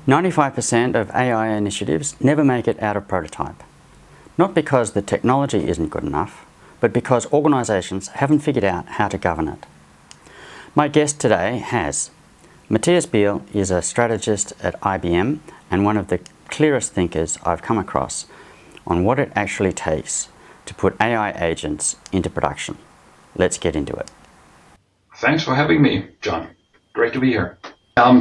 95% of AI initiatives never make it out of prototype. Not because the technology isn't good enough, but because organisations haven't figured out how to govern it. My guest today has. Matthias Biehl is a strategist at IBM and one of the clearest thinkers I've come across on what it actually takes to put AI agents into production. Let's get into it. Thanks for having me, John. Great to be here.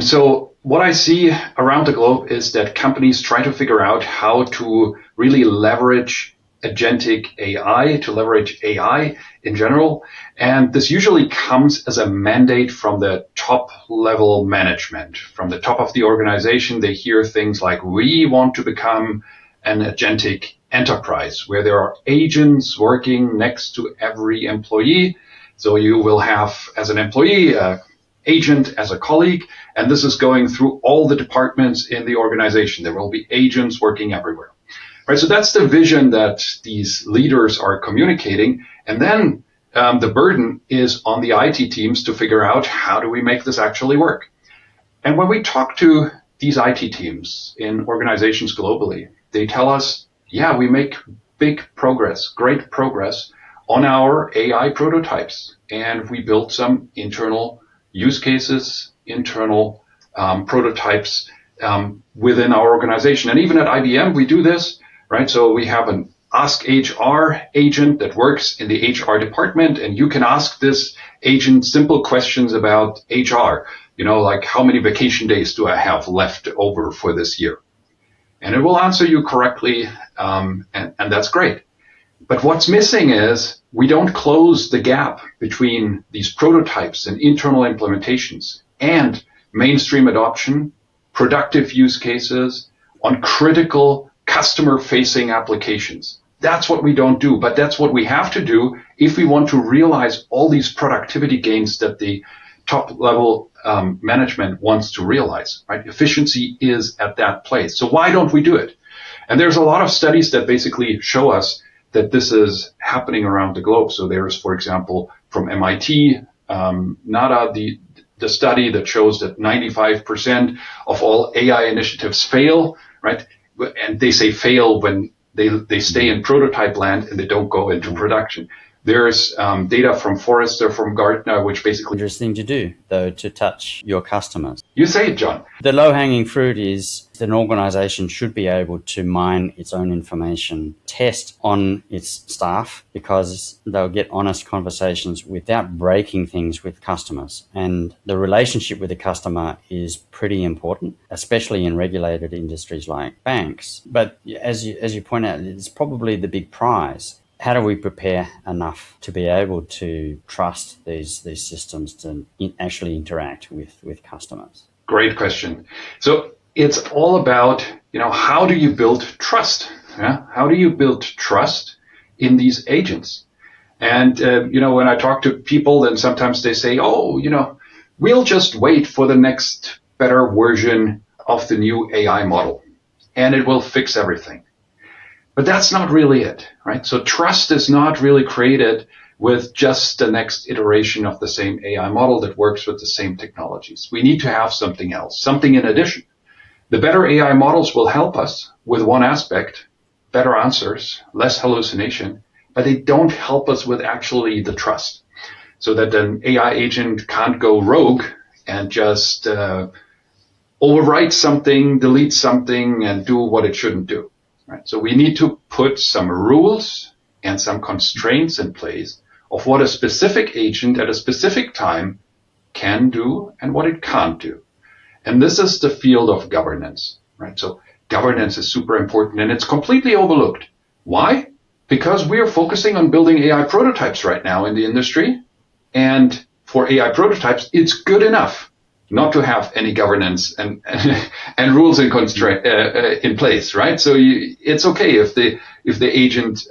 So what I see around the globe is that companies try to figure out how to really leverage agentic AI, to leverage AI in general. And this usually comes as a mandate from the top level management. From the top of the organization, they hear things like, we want to become an agentic enterprise where there are agents working next to every employee. So you will have, as an employee, an agent as a colleague, and this is going through all the departments in the organization. There will be agents working everywhere. Right, so that's the vision that these leaders are communicating. And then the burden is on the IT teams to figure out how do we make this actually work. And when we talk to these IT teams in organizations globally, they tell us, yeah, we make big progress, great progress on our AI prototypes. And we built some internal use cases, internal prototypes within our organization. And even at IBM, we do this. Right, so we have an Ask HR agent that works in the HR department, and you can ask this agent simple questions about HR, like how many vacation days do I have left over for this year? And it will answer you correctly, and that's great. But what's missing is we don't close the gap between these prototypes and internal implementations and mainstream adoption, productive use cases on critical customer-facing applications. That's what we don't do, but that's what we have to do if we want to realize all these productivity gains that the top-level management wants to realize. Right? Efficiency is at that place. So why don't we do it? And there's a lot of studies that basically show us that this is happening around the globe. So there is, for example, from MIT, NADA, the study that shows that 95% of all AI initiatives fail, right? And they say fail when they stay in prototype land and they don't go into production. There's data from Forrester, from Gartner, which basically... Interesting to do, though, to touch your customers. You say it, John. The low-hanging fruit is that an organization should be able to mine its own information, test on its staff, because they'll get honest conversations without breaking things with customers. And the relationship with the customer is pretty important, especially in regulated industries like banks. But as you point out, it's probably the big prize. How do we prepare enough to be able to trust these systems to actually interact with customers? Great question. So it's all about, how do you build trust? Yeah? How do you build trust in these agents? And, when I talk to people, then sometimes they say, we'll just wait for the next better version of the new AI model and it will fix everything. But that's not really it, right? So trust is not really created with just the next iteration of the same AI model that works with the same technologies. We need to have something else, something in addition. The better AI models will help us with one aspect, better answers, less hallucination, but they don't help us with actually the trust. So that an AI agent can't go rogue and just overwrite something, delete something, and do what it shouldn't do. Right. So we need to put some rules and some constraints in place of what a specific agent at a specific time can do and what it can't do. And this is the field of governance, right? So governance is super important and it's completely overlooked. Why? Because we are focusing on building AI prototypes right now in the industry. And for AI prototypes, it's good enough not to have any governance and rules and constraint in place, right? So it's okay if the agent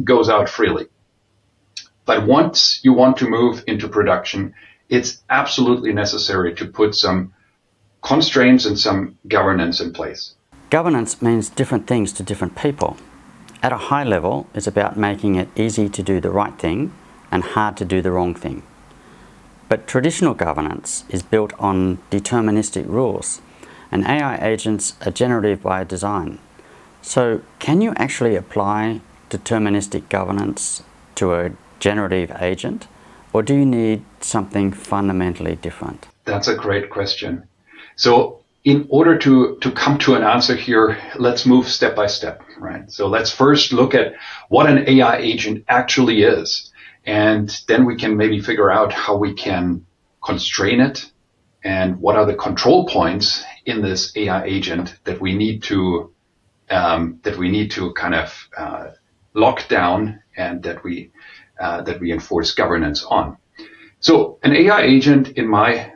goes out freely. But once you want to move into production, it's absolutely necessary to put some constraints and some governance in place. Governance means different things to different people. At a high level, it's about making it easy to do the right thing and hard to do the wrong thing. But traditional governance is built on deterministic rules, and AI agents are generative by design. So can you actually apply deterministic governance to a generative agent, or do you need something fundamentally different? That's a great question. So in order to come to an answer here, let's move step by step, right? So let's first look at what an AI agent actually is. And then we can maybe figure out how we can constrain it and what are the control points in this AI agent that we need to kind of lock down and that we enforce governance on. So an AI agent, in my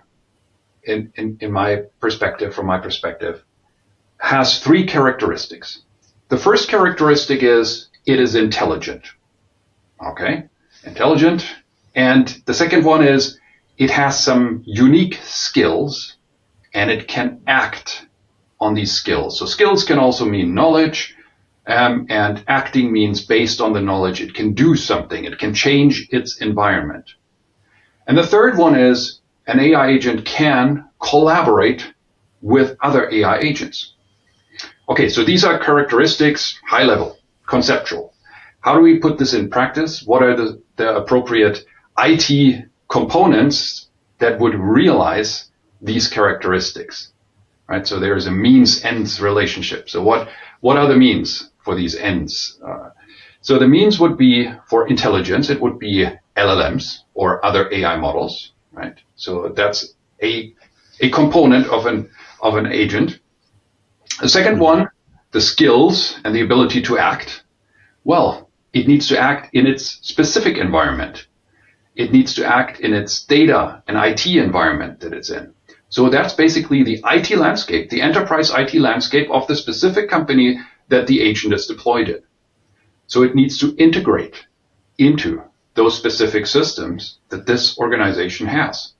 perspective, from my perspective, has three characteristics. The first characteristic is it is intelligent. Okay, intelligent. And the second one is it has some unique skills and it can act on these skills. So skills can also mean knowledge, and acting means based on the knowledge, it can do something. It can change its environment. And the third one is an AI agent can collaborate with other AI agents. Okay, so these are characteristics, high level, conceptual. How do we put this in practice? What are the appropriate IT components that would realize these characteristics? Right, so there is a means-ends relationship. So what are the means for these ends? So the means would be for intelligence. It would be LLMs or other AI models. Right, so that's a component of an agent. The second one, the skills and the ability to act. Well, it needs to act in its specific environment. It needs to act in its data and IT environment that it's in. So that's basically the IT landscape, the enterprise IT landscape of the specific company that the agent is deployed in. So it needs to integrate into those specific systems that this organization has.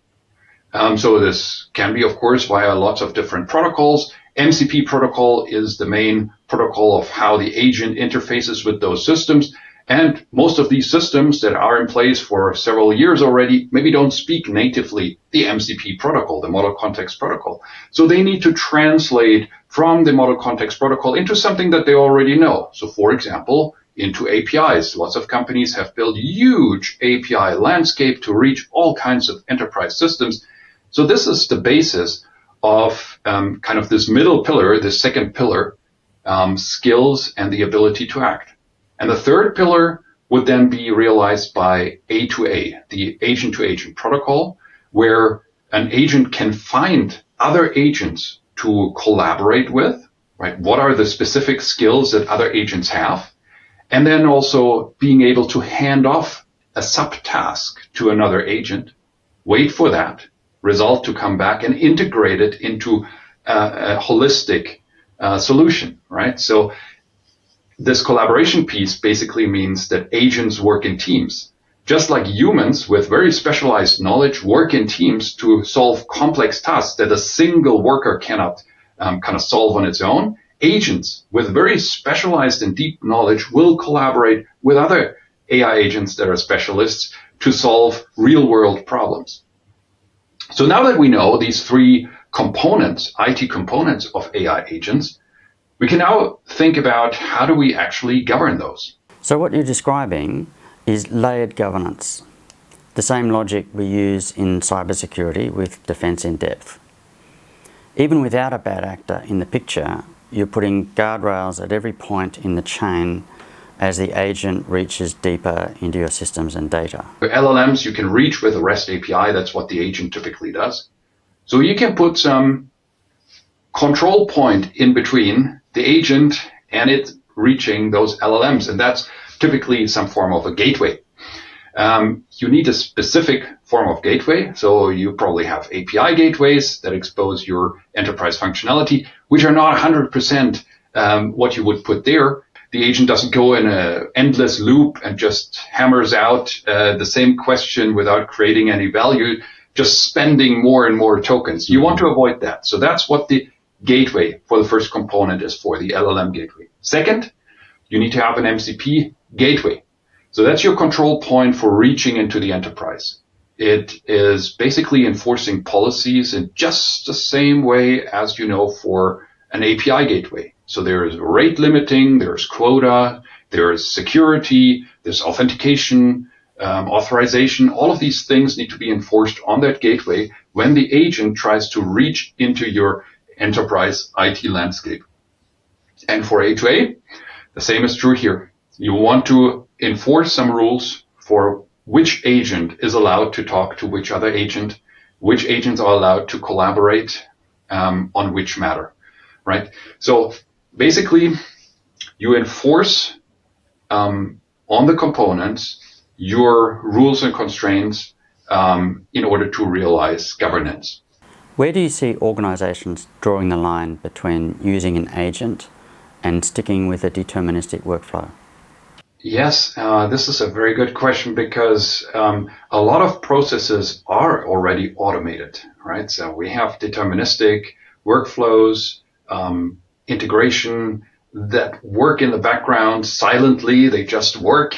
So this can be, of course, via lots of different protocols. MCP protocol is the main protocol of how the agent interfaces with those systems. And most of these systems that are in place for several years already maybe don't speak natively the MCP protocol, the Model Context Protocol. So they need to translate from the Model Context Protocol into something that they already know. So for example, into APIs. Lots of companies have built huge API landscape to reach all kinds of enterprise systems. So this is the basis of kind of this middle pillar, this second pillar, skills and the ability to act. And the third pillar would then be realized by A2A, the agent-to-agent protocol, where an agent can find other agents to collaborate with, right? What are the specific skills that other agents have? And then also being able to hand off a subtask to another agent, wait for that result to come back and integrate it into a holistic solution, right? So this collaboration piece basically means that agents work in teams. Just like humans with very specialized knowledge work in teams to solve complex tasks that a single worker cannot kind of solve on its own, agents with very specialized and deep knowledge will collaborate with other AI agents that are specialists to solve real-world problems. So now that we know these three components, IT components of AI agents, we can now think about how do we actually govern those. So what you're describing is layered governance, the same logic we use in cybersecurity with defense in depth. Even without a bad actor in the picture, you're putting guardrails at every point in the chain as the agent reaches deeper into your systems and data. For LLMs, you can reach with a REST API. That's what the agent typically does. So you can put some control point in between the agent and it reaching those LLMs. And that's typically some form of a gateway. You need a specific form of gateway. So you probably have API gateways that expose your enterprise functionality, which are not 100% what you would put there. The agent doesn't go in an endless loop and just hammers out the same question without creating any value, just spending more and more tokens. You want to avoid that. So that's what the gateway for the first component is for, the LLM gateway. Second, you need to have an MCP gateway. So that's your control point for reaching into the enterprise. It is basically enforcing policies in just the same way as for an API gateway. So there is rate limiting, there's quota, there's security, there's authentication, authorization. All of these things need to be enforced on that gateway when the agent tries to reach into your enterprise IT landscape. And for A2A, the same is true here. You want to enforce some rules for which agent is allowed to talk to which other agent, which agents are allowed to collaborate on which matter, right? So basically, you enforce on the components your rules and constraints in order to realize governance. Where do you see organizations drawing the line between using an agent and sticking with a deterministic workflow? Yes, this is a very good question because a lot of processes are already automated, right? So we have deterministic workflows, integration that work in the background silently. They just work,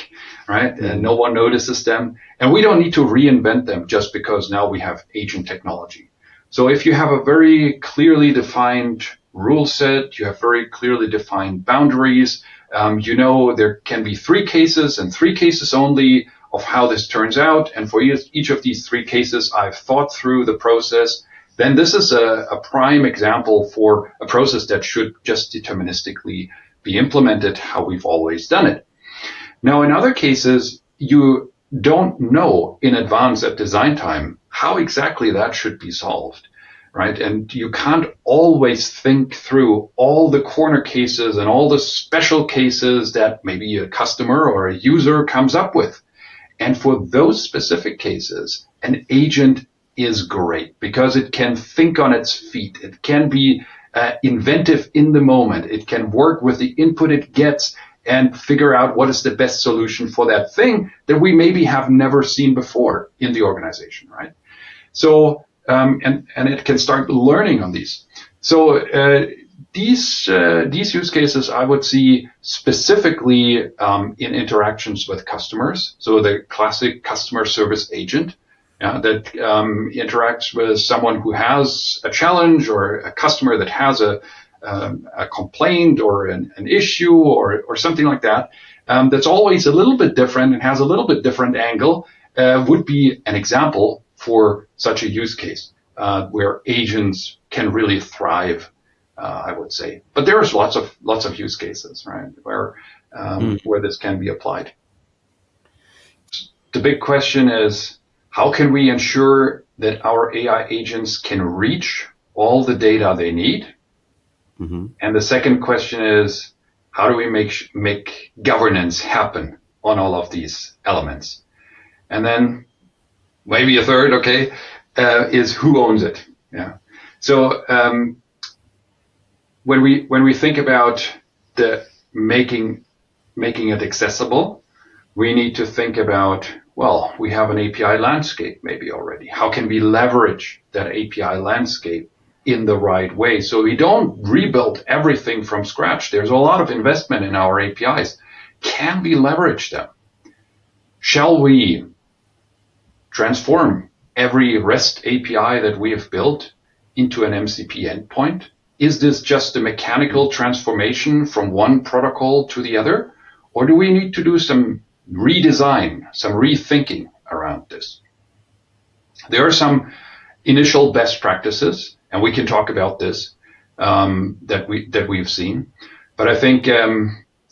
right? And no one notices them. And we don't need to reinvent them just because now we have agent technology. So if you have a very clearly defined rule set, you have very clearly defined boundaries, there can be 3 cases and 3 cases only of how this turns out. And for each of these 3 cases, I've thought through the process. Then this is a prime example for a process that should just deterministically be implemented how we've always done it. Now, in other cases, you don't know in advance at design time how exactly that should be solved, right? And you can't always think through all the corner cases and all the special cases that maybe a customer or a user comes up with. And for those specific cases, an agent is great because it can think on its feet. It can be inventive in the moment. It can work with the input it gets and figure out what is the best solution for that thing that we maybe have never seen before in the organization, right? So, and it can start learning on these. So these use cases I would see specifically in interactions with customers. So the classic customer service agent that interacts with someone who has a challenge or a customer that has a complaint or an issue or something like that. That's always a little bit different and has a little bit different angle. Would be an example for such a use case where agents can really thrive, I would say. But there's lots of use cases, right, where this can be applied. The big question is, how can we ensure that our AI agents can reach all the data they need? Mm-hmm. And the second question is, how do we make governance happen on all of these elements? And then maybe a third, is who owns it? Yeah. So when we think about the making it accessible, we need to think about, well, we have an API landscape maybe already. How can we leverage that API landscape in the right way so we don't rebuild everything from scratch? There's a lot of investment in our APIs. Can we leverage them? Shall we transform every REST API that we have built into an MCP endpoint? Is this just a mechanical transformation from one protocol to the other? Or do we need to do some redesign, some rethinking around this? There are some initial best practices, and we can talk about this, that we've seen. But I think,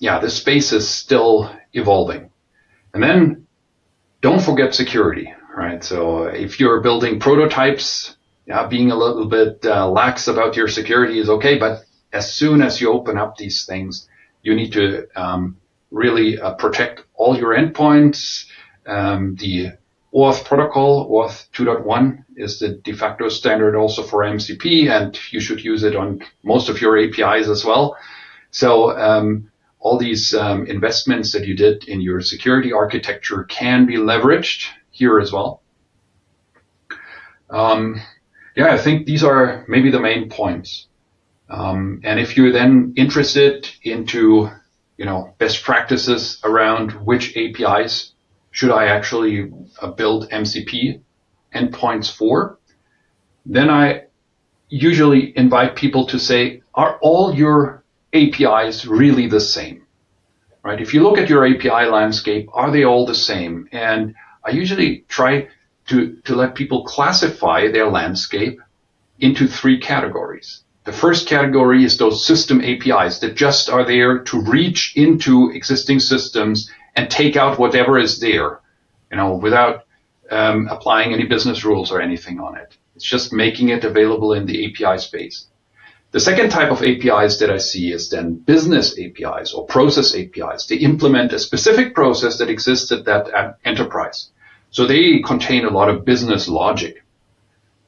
this space is still evolving. And then don't forget security, right? So if you're building prototypes, being a little bit lax about your security is okay. But as soon as you open up these things, you need to really protect all your endpoints. The OAuth protocol, OAuth 2.1, is the de facto standard also for MCP, and you should use it on most of your APIs as well. So all these investments that you did in your security architecture can be leveraged here as well. I think these are maybe the main points. And if you're then interested into best practices around which APIs should I actually build MCP endpoints for, then I usually invite people to say, are all your APIs really the same? Right? If you look at your API landscape, are they all the same? And I usually try to let people classify their landscape into 3 categories. The first category is those system APIs that just are there to reach into existing systems and take out whatever is there, without applying any business rules or anything on it. It's just making it available in the API space. The second type of APIs that I see is then business APIs or process APIs. They implement a specific process that exists at that enterprise. So they contain a lot of business logic.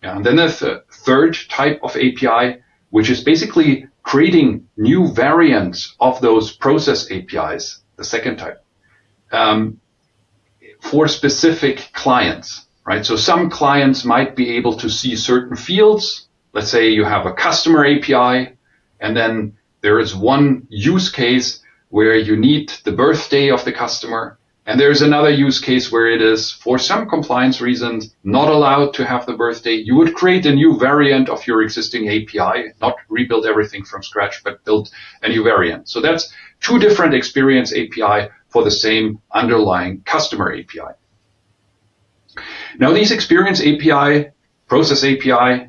And then there's a third type of API, which is basically creating new variants of those process APIs, the second type, for specific clients, right? So some clients might be able to see certain fields. Let's say you have a customer API, and then there is one use case where you need the birthday of the customer. And there's another use case where it is, for some compliance reasons, not allowed to have the birthday. You would create a new variant of your existing API, not rebuild everything from scratch, but build a new variant. So that's 2 different experience API for the same underlying customer API. Now, these experience API, process API,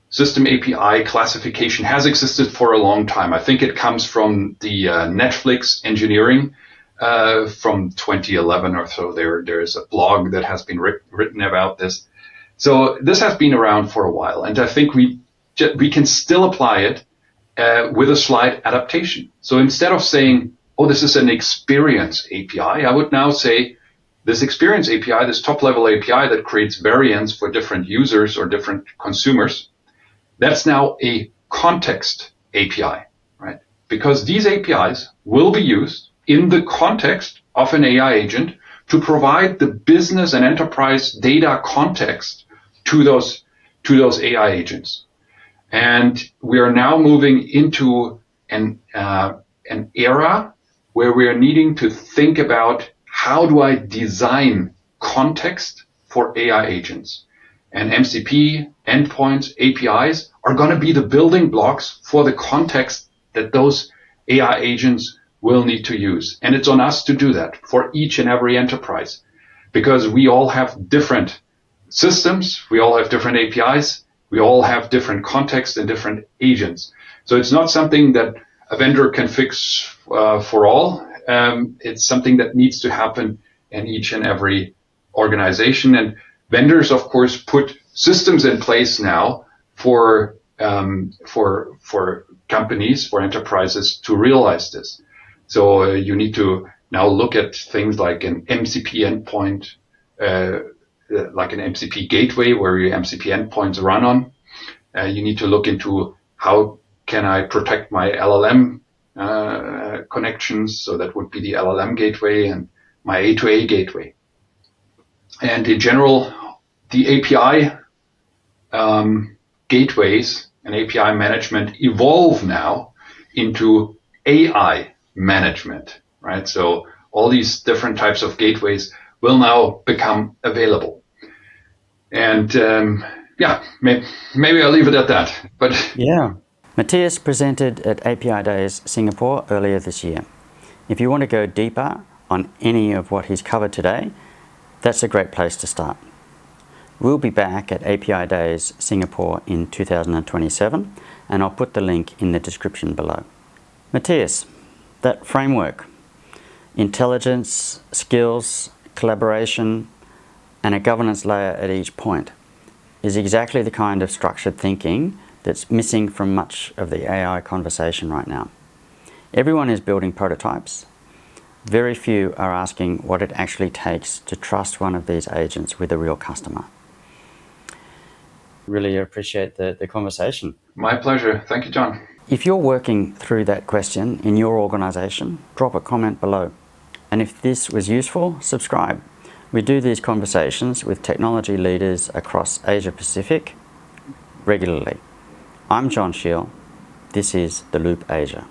system API classification has existed for a long time. I think it comes from the Netflix engineering from 2011 or so. There is a blog that has been written about this. So this has been around for a while, and I think we can still apply it with a slight adaptation. So instead of saying, oh, this is an experience API, I would now say this experience API, this top-level API that creates variants for different users or different consumers, that's now a context API, right? Because these APIs will be used in the context of an AI agent to provide the business and enterprise data context to those AI agents. And we are now moving into an era where we are needing to think about, how do I design context for AI agents? And MCP, endpoints, APIs are going to be the building blocks for the context that those AI agents will need to use. And it's on us to do that for each and every enterprise, because we all have different systems, we all have different APIs, we all have different contexts and different agents. So it's not something that a vendor can fix for all. It's something that needs to happen in each and every organization. And vendors, of course, put systems in place now for companies, for enterprises to realize this. So you need to now look at things like an MCP endpoint, like an MCP gateway where your MCP endpoints run on. You need to look into, how can I protect my LLM connections? So that would be the LLM gateway and my A2A gateway. And in general, the API gateways and API management evolve now into AI management, right? So all these different types of gateways will now become available. And maybe I'll leave it at that. But yeah. Matthias presented at API Days Singapore earlier this year. If you want to go deeper on any of what he's covered today, that's a great place to start. We'll be back at API Days Singapore in 2027, and I'll put the link in the description below. Matthias, that framework, intelligence, skills, collaboration, and a governance layer at each point, is exactly the kind of structured thinking that's missing from much of the AI conversation right now. Everyone is building prototypes. Very few are asking what it actually takes to trust one of these agents with a real customer. Really appreciate the conversation. My pleasure. Thank you, John. If you're working through that question in your organization, drop a comment below. And if this was useful, subscribe. We do these conversations with technology leaders across Asia Pacific regularly. I'm John Scheel. This is The Loop Asia.